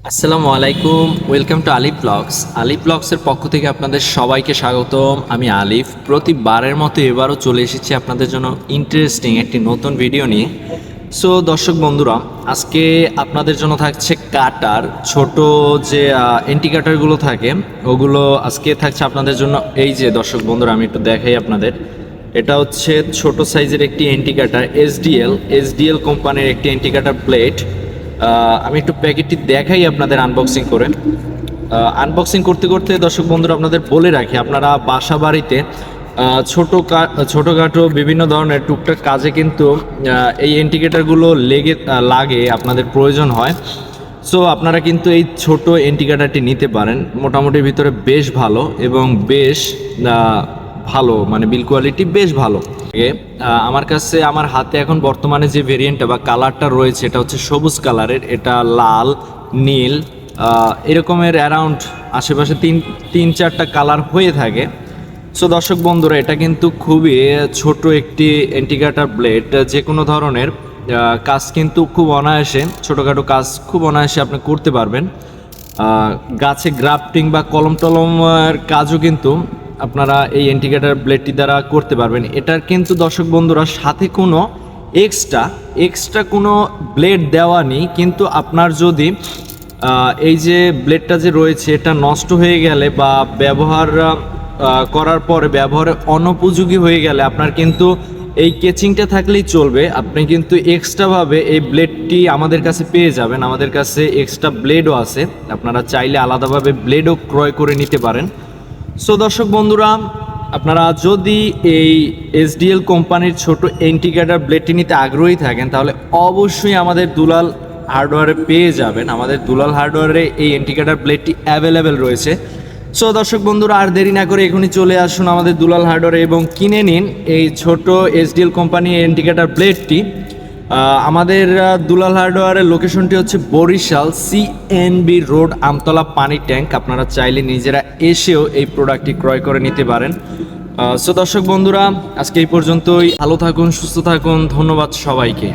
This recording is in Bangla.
আসসালামু আলাইকুম, ওয়েলকাম টু আলিফ ব্লগস। আলিফ ব্লগসের পক্ষ থেকে আপনাদের সবাইকে স্বাগতম। আমি আলিফ। প্রতিবারের মতো এবারও চলে এসেছি আপনাদের জন্য ইন্টারেস্টিং একটি নতুন ভিডিও নিয়ে। সো দর্শক বন্ধুরা, আজকে আপনাদের জন্য থাকছে কাটার ছোট যে এন্টি কাটারগুলো থাকে ওগুলো আজকে থাকছে আপনাদের জন্য। এই যে দর্শক বন্ধুরা, আমি একটু দেখাই আপনাদের। এটা হচ্ছে ছোট সাইজের একটি এন্টি কাটার, এসডিএল কোম্পানির একটি এন্টি কাটার প্লেট। আমি একটু প্যাকেটটি দেখাই আপনাদের আনবক্সিং করে। আনবক্সিং করতে করতে দর্শক বন্ধুরা আপনাদের বলে রাখি, আপনারা বাসা বাড়িতে ছোটোখাটো বিভিন্ন ধরনের টুকটাক কাজে কিন্তু এই ইন্ডিকেটারগুলো লাগে, আপনাদের প্রয়োজন হয়। সো আপনারা কিন্তু এই ছোট ইন্ডিকেটারটি নিতে পারেন। মোটামুটি ভিতরে বেশ ভালো এবং বেশ ভালো, মানে বিল কোয়ালিটি বেশ ভালো। আমার কাছে আমার হাতে এখন বর্তমানে যে ভেরিয়েন্টটা বা কালারটা রয়েছে এটা হচ্ছে সবুজ কালারের। এটা লাল, নীল এরকমের অ্যারাউন্ড আশেপাশে তিন চারটা কালার হয়ে থাকে। সো দর্শক বন্ধুরা, এটা কিন্তু খুবই ছোট একটি এন্টিকাটার ব্লেড। যে কোনো ধরনের কাজ কিন্তু খুব অনায়াসে, ছোটোখাটো কাজ খুব অনায়াসে আপনি করতে পারবেন। গাছে গ্রাফটিং বা কলম টলমের কাজও কিন্তু আপনারা এই এন্টিকাটার ব্লেডটি দ্বারা করতে পারবেন। এটার কিন্তু দর্শক বন্ধুরা সাথে কোনো এক্সট্রা কোনো ব্লেড দেওয়া নেই। কিন্তু আপনার যদি এই যে ব্লেডটা যে রয়েছে এটা নষ্ট হয়ে গেলে বা ব্যবহার করার পরে ব্যবহারে অনুপযোগী হয়ে গেলে আপনার কিন্তু এই কেচিংটা থাকলেই চলবে। আপনি কিন্তু এক্সট্রাভাবে এই ব্লেডটি আমাদের কাছে পেয়ে যাবেন। আমাদের কাছে এক্সট্রা ব্লেডও আছে, আপনারা চাইলে আলাদাভাবে ব্লেডও ক্রয় করে নিতে পারেন। সো দর্শক বন্ধুরা, আপনারা যদি এই এসডিএল কোম্পানির ছোট এন্টিকাটার ব্লেডটি নিতে আগ্রহী থাকেন তাহলে অবশ্যই আমাদের দুলাল হার্ডওয়্যারে পেয়ে যাবেন। আমাদের দুলাল হার্ডওয়্যারে এই এন্টিকাটার ব্লেডটি অ্যাভেলেবেল রয়েছে। সো দর্শক বন্ধুরা, আর দেরি না করে এখনই চলে আসুন আমাদের দুলাল হার্ডওয়্যারে এবং কিনে নিন এই ছোট এসডিএল কোম্পানির এন্টিকাটার ব্লেডটি। আমাদের দুলাল হার্ডওয়্যারের লোকেশনটি হচ্ছে বরিশাল সিএনবি রোড, আমতলা পানি ট্যাঙ্ক। আপনারা চাইলে নিজেরা এসেও এই প্রোডাক্টটি ক্রয় করে নিতে পারেন। সো দর্শক বন্ধুরা, আজকে এই পর্যন্তই। ভালো থাকুন, সুস্থ থাকুন। ধন্যবাদ সবাইকে।